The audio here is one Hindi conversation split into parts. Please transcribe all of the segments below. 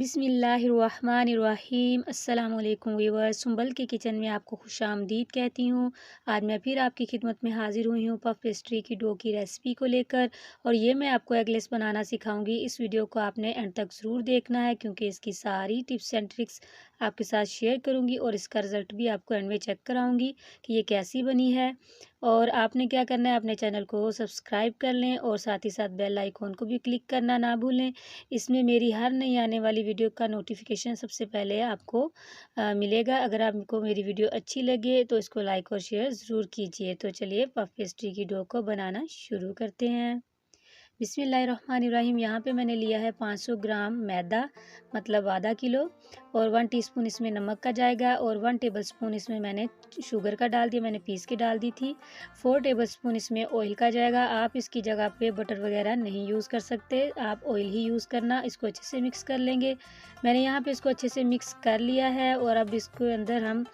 बिस्मिल्लाहिर्रहमानिर्रहीम। अस्सलाम वालेकुम व्यूअर्स, सुंबल के किचन में आपको खुशामदीद कहती हूँ। आज मैं फिर आपकी खिदमत में हाजिर हुई हूँ पफ पेस्ट्री की डो की रेसिपी को लेकर, और ये मैं आपको एगलेस बनाना सिखाऊंगी। इस वीडियो को आपने एंड तक ज़रूर देखना है, क्योंकि इसकी सारी टिप्स एंड ट्रिक्स आपके साथ शेयर करूँगी और इसका रिज़ल्ट भी आपको एंड में चेक कराऊँगी कि ये कैसी बनी है। और आपने क्या करना है, अपने चैनल को सब्सक्राइब कर लें और साथ ही साथ बेल आइकॉन को भी क्लिक करना ना भूलें। इसमें मेरी हर नई आने वाली वीडियो का नोटिफिकेशन सबसे पहले आपको मिलेगा। अगर आपको मेरी वीडियो अच्छी लगे तो इसको लाइक और शेयर ज़रूर कीजिए। तो चलिए पफ पेस्ट्री की डो को बनाना शुरू करते हैं। बिस्मिल्लाहिर्रहमानिर्रहीम। यहाँ पे मैंने लिया है 500 ग्राम मैदा, मतलब आधा किलो, और 1 टीस्पून इसमें नमक का जाएगा, और 1 टेबलस्पून इसमें मैंने शुगर का डाल दिया, मैंने पीस के डाल दी थी। 4 टेबलस्पून इसमें ऑयल का जाएगा। आप इसकी जगह पे बटर वगैरह नहीं यूज़ कर सकते, आप ऑयल ही यूज़ करना। इसको अच्छे से मिक्स कर लेंगे। मैंने यहाँ पे इसको अच्छे से मिक्स कर लिया है, और अब इसके अंदर हम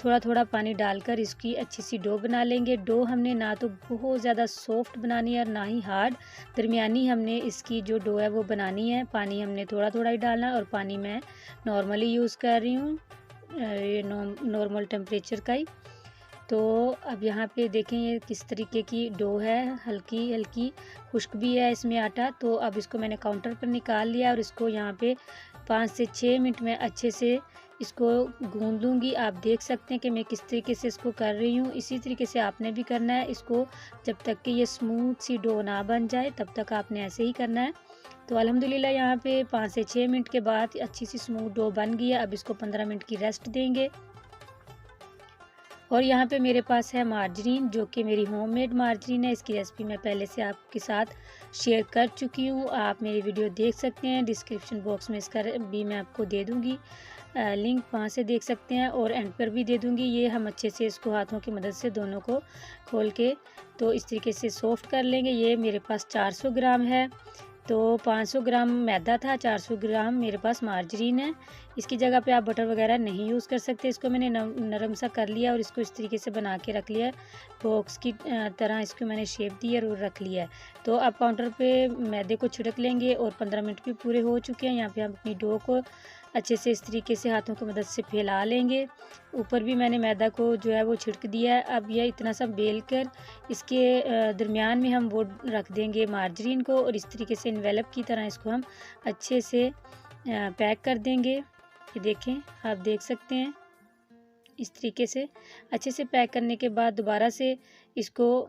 थोड़ा थोड़ा पानी डालकर इसकी अच्छी सी डो बना लेंगे। डो हमने ना तो बहुत ज़्यादा सॉफ्ट बनानी है और ना ही हार्ड, दरमियानी हमने इसकी जो डो है वो बनानी है। पानी हमने थोड़ा थोड़ा ही डालना है, और पानी मैं नॉर्मली यूज़ कर रही हूँ, ये नॉर्मल टेम्परेचर का ही। तो अब यहाँ पे देखें ये किस तरीके की डो है, हल्की हल्की खुश्क भी है इसमें आटा। तो अब इसको मैंने काउंटर पर निकाल लिया, और इसको यहाँ पे 5 से 6 मिनट में अच्छे से इसको गूंद लूँगी। आप देख सकते हैं कि मैं किस तरीके से इसको कर रही हूँ। इसी तरीके से आपने भी करना है इसको, जब तक कि ये स्मूथ सी डो ना बन जाए तब तक आपने ऐसे ही करना है। तो अल्हम्दुलिल्लाह यहाँ पे 5 से 6 मिनट के बाद अच्छी सी स्मूथ डो बन गई है। अब इसको 15 मिनट की रेस्ट देंगे। और यहाँ पे मेरे पास है मार्जरीन, जो कि मेरी होममेड मार्जरीन है। इसकी रेसिपी मैं पहले से आपके साथ शेयर कर चुकी हूँ, आप मेरी वीडियो देख सकते हैं। डिस्क्रिप्शन बॉक्स में इसका भी मैं आपको दे दूँगी लिंक, वहाँ से देख सकते हैं, और एंड पर भी दे दूँगी। ये हम अच्छे से इसको हाथों की मदद से दोनों को खोल के तो इस तरीके से सॉफ्ट कर लेंगे। ये मेरे पास 400 ग्राम है, तो 500 ग्राम मैदा था, 400 ग्राम मेरे पास मार्जरीन है। इसकी जगह पे आप बटर वगैरह नहीं यूज़ कर सकते। इसको मैंने नरम सा कर लिया और इसको इस तरीके से बना के रख लिया, बॉक्स की तरह इसको मैंने शेप दी और रख लिया है। तो अब काउंटर पे मैदे को छिड़क लेंगे, और 15 मिनट भी पूरे हो चुके हैं। यहाँ पे हम अपनी डो को अच्छे से इस तरीके से हाथों की मदद से फैला लेंगे। ऊपर भी मैंने मैदा को जो है वो छिड़क दिया है। अब यह इतना सा बेल कर इसके दरमियान में हम वो रख देंगे मार्जरीन को, और इस तरीके से इन्वेलप की तरह इसको हम अच्छे से पैक कर देंगे। ये देखें, आप देख सकते हैं इस तरीके से अच्छे से पैक करने के बाद दोबारा से इसको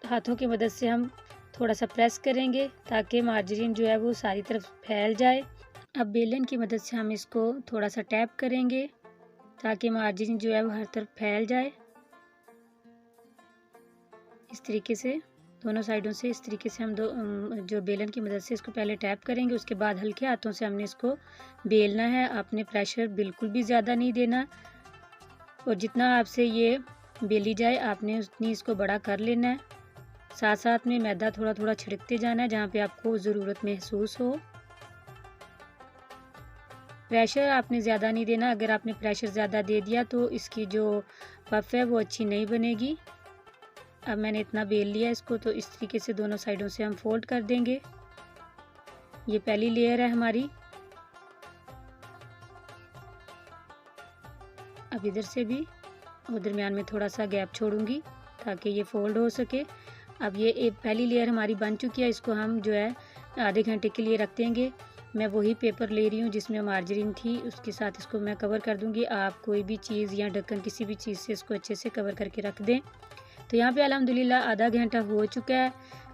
हाथों की मदद से हम थोड़ा सा प्रेस करेंगे, ताकि मार्जरीन जो है वो सारी तरफ फैल जाए। अब बेलन की मदद से हम इसको थोड़ा सा टैप करेंगे, ताकि मार्जरीन जो है वो हर तरफ फैल जाए। इस तरीके से दोनों साइडों से इस तरीके से हम जो बेलन की मदद से इसको पहले टैप करेंगे। उसके बाद हल्के हाथों से हमने इसको बेलना है। आपने प्रेशर बिल्कुल भी ज़्यादा नहीं देना, और जितना आपसे ये बेली जाए आपने उतनी इसको बड़ा कर लेना है। साथ साथ में मैदा थोड़ा थोड़ा छिड़कते जाना है जहाँ पे आपको ज़रूरत महसूस हो। प्रेशर आपने ज़्यादा नहीं देना। अगर आपने प्रेशर ज़्यादा दे दिया तो इसकी जो पफ है वो अच्छी नहीं बनेगी। अब मैंने इतना बेल लिया इसको, तो इस तरीके से दोनों साइडों से हम फोल्ड कर देंगे। ये पहली लेयर है हमारी। अब इधर से भी, और दरमियान में थोड़ा सा गैप छोड़ूंगी ताकि ये फोल्ड हो सके। अब ये एक पहली लेयर हमारी बन चुकी है। इसको हम जो है आधे घंटे के लिए रख देंगे। मैं वही पेपर ले रही हूँ जिसमें मार्जरीन थी, उसके साथ इसको मैं कवर कर दूँगी। आप कोई भी चीज़ या ढक्कन किसी भी चीज़ से इसको अच्छे से कवर करके रख दें। तो यहाँ पे अल्हम्दुलिल्लाह आधा घंटा हो चुका है।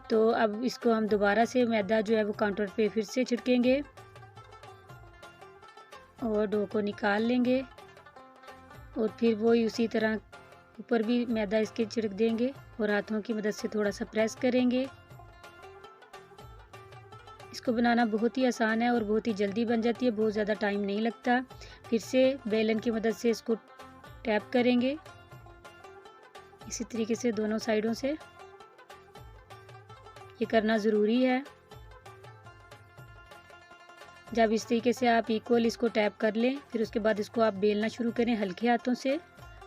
तो अब इसको हम दोबारा से मैदा जो है वो काउंटर पे फिर से छिड़केंगे, और डो को निकाल लेंगे, और फिर वही उसी तरह ऊपर भी मैदा इसके छिड़क देंगे, और हाथों की मदद से थोड़ा सा प्रेस करेंगे। इसको बनाना बहुत ही आसान है और बहुत ही जल्दी बन जाती है, बहुत ज़्यादा टाइम नहीं लगता। फिर से बेलन की मदद से इसको टैप करेंगे इसी तरीके से दोनों साइडों से। ये करना ज़रूरी है। जब इस तरीके से आप इक्वल इसको टैप कर लें, फिर उसके बाद इसको आप बेलना शुरू करें हल्के हाथों से।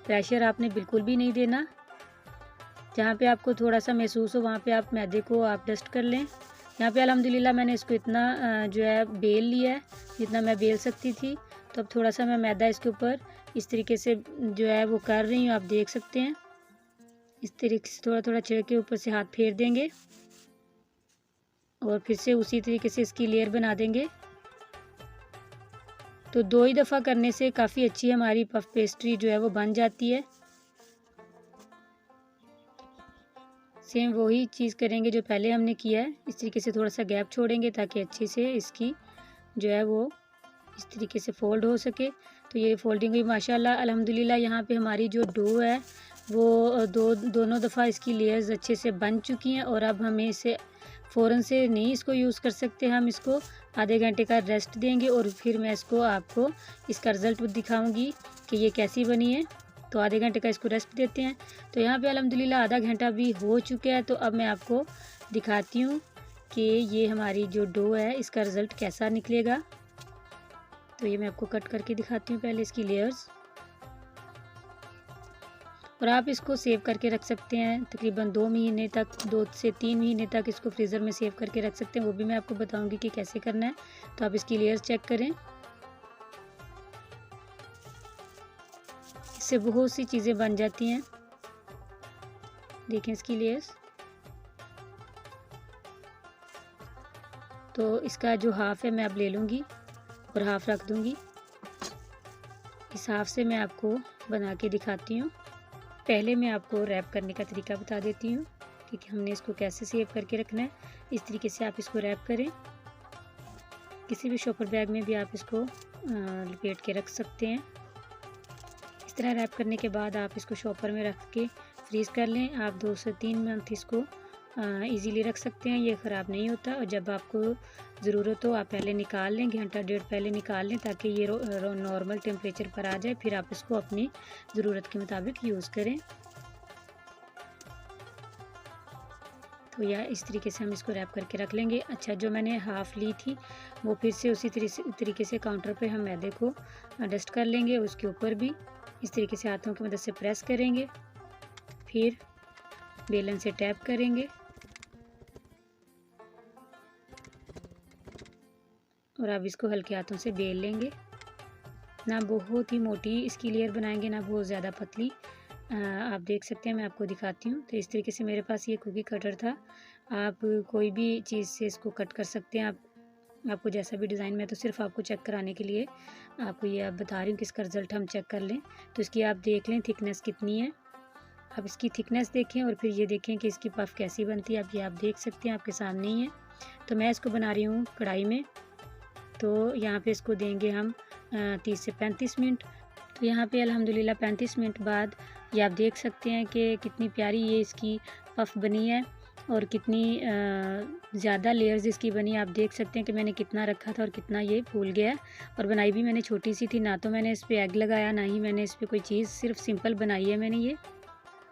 प्रेशर आपने बिल्कुल भी नहीं देना। जहाँ पे आपको थोड़ा सा महसूस हो वहाँ पे आप मैदे को आप डस्ट कर लें, यहाँ पे अल्हम्दुलिल्लाह मैंने इसको इतना जो है बेल लिया है जितना मैं बेल सकती थी। तो अब थोड़ा सा मैं मैदा इसके ऊपर इस तरीके से जो है वो कर रही हूँ, आप देख सकते हैं। इस तरीके से थोड़ा थोड़ा छिड़क के ऊपर से हाथ फेर देंगे और फिर से उसी तरीके से इसकी लेयर बना देंगे। तो 2 ही दफ़ा करने से काफ़ी अच्छी हमारी पफ पेस्ट्री जो है वो बन जाती है। सेम वही चीज़ करेंगे जो पहले हमने किया है। इस तरीके से थोड़ा सा गैप छोड़ेंगे ताकि अच्छे से इसकी जो है वो इस तरीके से फ़ोल्ड हो सके। तो ये फ़ोल्डिंग हुई माशाल्लाह अल्हम्दुलिल्लाह। यहाँ पे हमारी जो डो है वो दोनों दफ़ा इसकी लेयर्स अच्छे से बन चुकी हैं और अब हमें इसे फ़ौरन से नहीं इसको यूज़ कर सकते। हम इसको आधे घंटे का रेस्ट देंगे और फिर मैं इसको आपको इसका रिज़ल्ट दिखाऊंगी कि ये कैसी बनी है। तो आधे घंटे का इसको रेस्ट देते हैं। तो यहाँ पे अल्हम्दुलिल्लाह आधा घंटा भी हो चुका है। तो अब मैं आपको दिखाती हूँ कि ये हमारी जो डो है इसका रिज़ल्ट कैसा निकलेगा। तो ये मैं आपको कट करके दिखाती हूँ पहले इसकी लेयर्स। और आप इसको सेव करके रख सकते हैं तकरीबन 2 महीने तक, 2 से 3 महीने तक इसको फ्रीज़र में सेव करके रख सकते हैं। वो भी मैं आपको बताऊंगी कि कैसे करना है। तो आप इसकी लेयर्स चेक करें। इससे बहुत सी चीज़ें बन जाती हैं। देखें इसकी लेयर्स। तो इसका जो हाफ़ है मैं अब ले लूँगी और हाफ़ रख दूँगी। इस हाफ़ से मैं आपको बना के दिखाती हूँ। पहले मैं आपको रैप करने का तरीका बता देती हूँ कि हमने इसको कैसे सेव करके रखना है। इस तरीके से आप इसको रैप करें। किसी भी शॉपर बैग में भी आप इसको लपेट के रख सकते हैं। इस तरह रैप करने के बाद आप इसको शॉपर में रख के फ्रीज़ कर लें। आप 2 से 3 मंथ इसको इजीली रख सकते हैं, ये ख़राब नहीं होता। और जब आपको ज़रूरत हो आप पहले निकाल लें, घंटा डेढ़ पहले निकाल लें ताकि ये नॉर्मल टेम्परेचर पर आ जाए। फिर आप इसको अपनी ज़रूरत के मुताबिक यूज़ करें। तो यह इस तरीके से हम इसको रैप करके रख लेंगे। अच्छा, जो मैंने हाफ़ ली थी वो फिर से उसी तरीके से काउंटर पे हम मैदे को डस्ट कर लेंगे। उसके ऊपर भी इस तरीके से हाथों की मदद से प्रेस करेंगे, फिर बेलन से टैप करेंगे और अब इसको हल्के हाथों से बेल लेंगे। ना बहुत ही मोटी इसकी लेयर बनाएंगे, ना बहुत ज़्यादा पतली। आप देख सकते हैं, मैं आपको दिखाती हूँ। तो इस तरीके से मेरे पास ये कुकी कटर था। आप कोई भी चीज़ से इसको कट कर सकते हैं। आपको जैसा भी डिज़ाइन, में तो सिर्फ आपको चेक कराने के लिए आपको ये आप बता रही हूँ कि इसका रिज़ल्ट हम चेक कर लें। तो इसकी आप देख लें थिकनेस कितनी है। आप इसकी थिकनेस देखें और फिर ये देखें कि इसकी पफ़ कैसी बनती है। आप देख सकते हैं, आपके सामने ही है। तो मैं इसको बना रही हूँ कढ़ाई में। तो यहाँ पे इसको देंगे हम 30 से 35 मिनट। तो यहाँ पे अल्हम्दुलिल्लाह 35 मिनट बाद ये आप देख सकते हैं कि कितनी प्यारी ये इसकी पफ़ बनी है और कितनी ज़्यादा लेयर्स इसकी बनी। आप देख सकते हैं कि मैंने कितना रखा था और कितना ये फूल गया। और बनाई भी मैंने छोटी सी थी, ना तो मैंने इस पर एग लगाया, ना ही मैंने इस पर कोई चीज़, सिर्फ सिंपल बनाई है मैंने ये।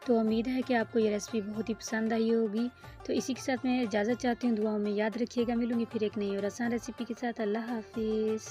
तो उम्मीद है कि आपको ये रेसिपी बहुत ही पसंद आई होगी। तो इसी के साथ मैं इजाज़त चाहती हूँ। दुआओं में याद रखिएगा। मिलूँगी फिर एक नई और आसान रेसिपी के साथ। अल्लाह हाफ़िज़।